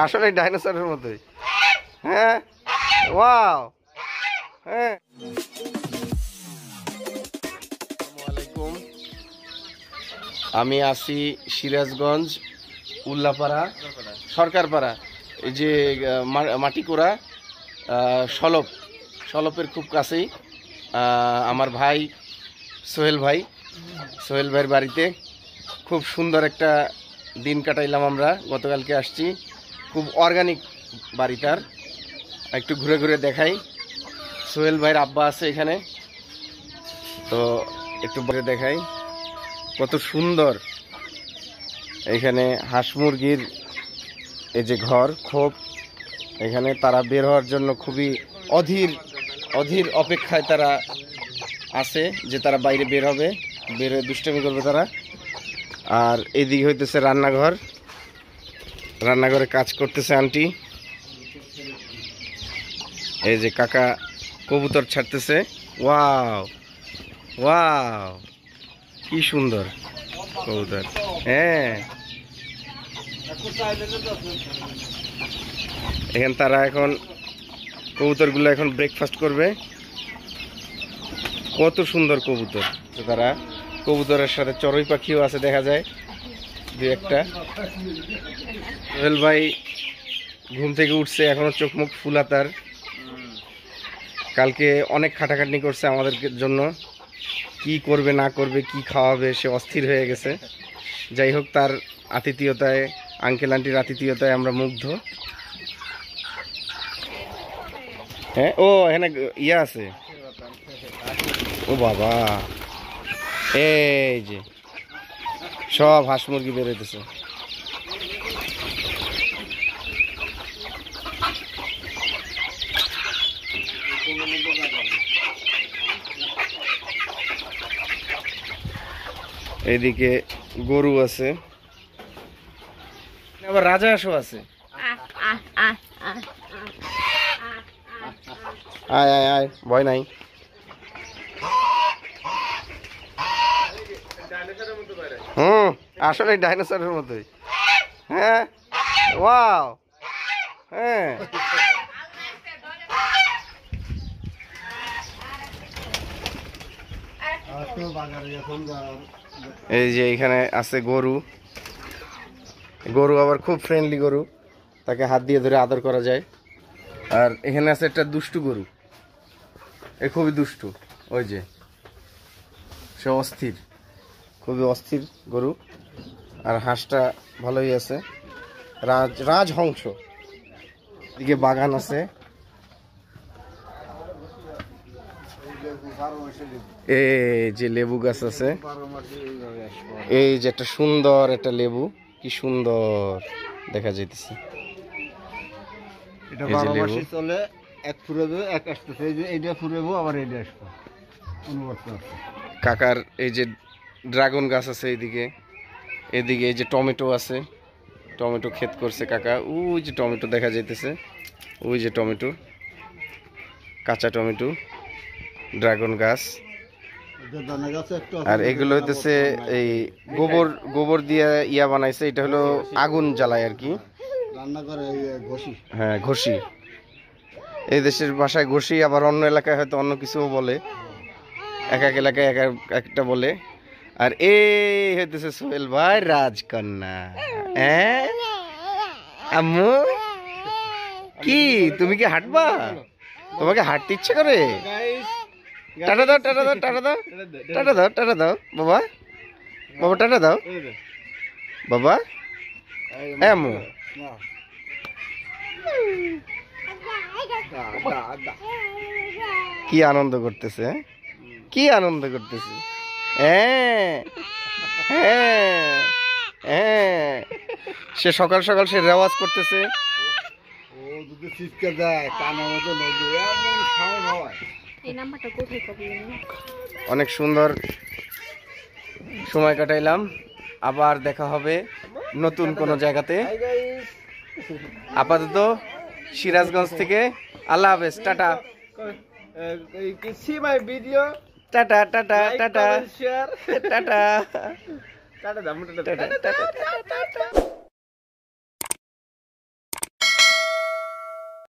আসলে ডাইনোসরের মতোই। হ্যাঁ, ওয়াও। হ্যাঁ, আসসালামু আলাইকুম। আমি আছি সিরাজগঞ্জ উল্লাপাড়া সরকারপাড়া, এই যে মাটিকোড়া সলপের খুব কাছেই আমার ভাই সোহেল ভাইয়ের বাড়িতে খুব সুন্দর একটা দিন কাটাইলাম আমরা। গতকালকে আসছি, খুব অর্গানিক বাড়ি তার, একটু ঘুরে ঘুরে দেখাই। সোহেল ভাইয়ের আব্বা আছে এখানে, তো একটু ঘুরে দেখাই কত সুন্দর। এখানে হাঁস মুরগির এই যে ঘর খোপ, এখানে তারা বের হওয়ার জন্য খুবই অধীর অপেক্ষায় তারা আছে যে তারা বাইরে বের হবে, বের হয়ে দুষ্টামি করবে তারা। আর এদিকে হইতেছে রান্নাঘরে কাজ করতেছে আন্টি। এই যে কাকা কবুতর ছাড়তেছে। ওয়াও ওয়াও, কি সুন্দর কবুতর। হ্যাঁ, এখানে তারা এখন কবুতরগুলো এখন ব্রেকফাস্ট করবে। কত সুন্দর কবুতর। তো তারা কবুতরের সাথে চড়ুই পাখিও আছে, দেখা যায় দু একটা। সোহেল ভাই ঘুম থেকে উঠছে, এখনো চোখ মুখ ফুলা তার। কালকে অনেক খাটাখাটনি করছে আমাদের জন্য, কি করবে না করবে, কি খাওয়াবে, সে অস্থির হয়ে গেছে। যাই হোক, তার আতিথেয়তায়, আঙ্কেল আন্টির আতিথেয়তায় আমরা মুগ্ধ। হ্যাঁ, ও এখানে ইয়া আছে। ও বাবা, এই যে সব হাঁস মুরগি বেরোতেছে। এইদিকে গরু আছে, আবার রাজা হাঁসও আছে। আয় আয় আয়, ভয় নাই। আসলে ডাইনোসরের মতোই। হ্যাঁ, ওয়াও। হ্যাঁ, এই যে এখানে আছে গরু আবার খুব ফ্রেন্ডলি গরু, তাকে হাত দিয়ে ধরে আদর করা যায়। আর এখানে আছে একটা দুষ্টু গরু, খুবই দুষ্টু। ওই যে সে অস্থির, খুবই অস্থির গরু। আর হাঁসটা ভালোই আছে, রাজহংস। এদিকে বাগান আছে, এই যে লেবু গাছ আছে। এই যে একটা সুন্দর একটা লেবু, কি সুন্দর দেখা যাইতেছে। কাকার এই যে ড্রাগন গাছ আছে এইদিকে, এদিকে এই যে টমেটো আছে, টমেটো ক্ষেত করছে কাকা। ওই যে টমেটো দেখা যাইতেছে, ওই যে টমেটো, কাঁচা টমেটো, ড্রাগন গাছ। আর এগুলো হইতেছে এই গোবর দিয়ে ইয়া বানাইছে, এটা হলো আগুন জ্বালায় আর কি। হ্যাঁ, ঘষি। এই দেশের ভাষায় ঘষি, আবার অন্য এলাকায় হয়তো অন্য কিছুও বলে, এক এক এলাকায় এক একটা বলে। আর এই হইতেছে সোহেল ভাই রাজকন্যা। হ্যাঁ আম্মু, কি তুমি কি হাঁটবা? তোমাকে হাঁটতে ইচ্ছে করে? টাটা দাও, টাটা দাও, টাটা দাও, টাটা দাও, টাটা দাও বাবা, বাবা টাটা দাও বাবা। আম্মু, কি আনন্দ করতেছে, কি আনন্দ করতেছে। হ্যাঁ হ্যাঁ হ্যাঁ, সে সকাল সকাল সে রেওয়াজ করতেছে। অনেক সুন্দর সময় কাটাইলাম, আবার দেখা হবে নতুন কোনো জায়গাতে। আপাতত সিরাজগঞ্জ থেকে আল্লাহ হাফেজ, tata. Tata tata tata tata tata tata tata.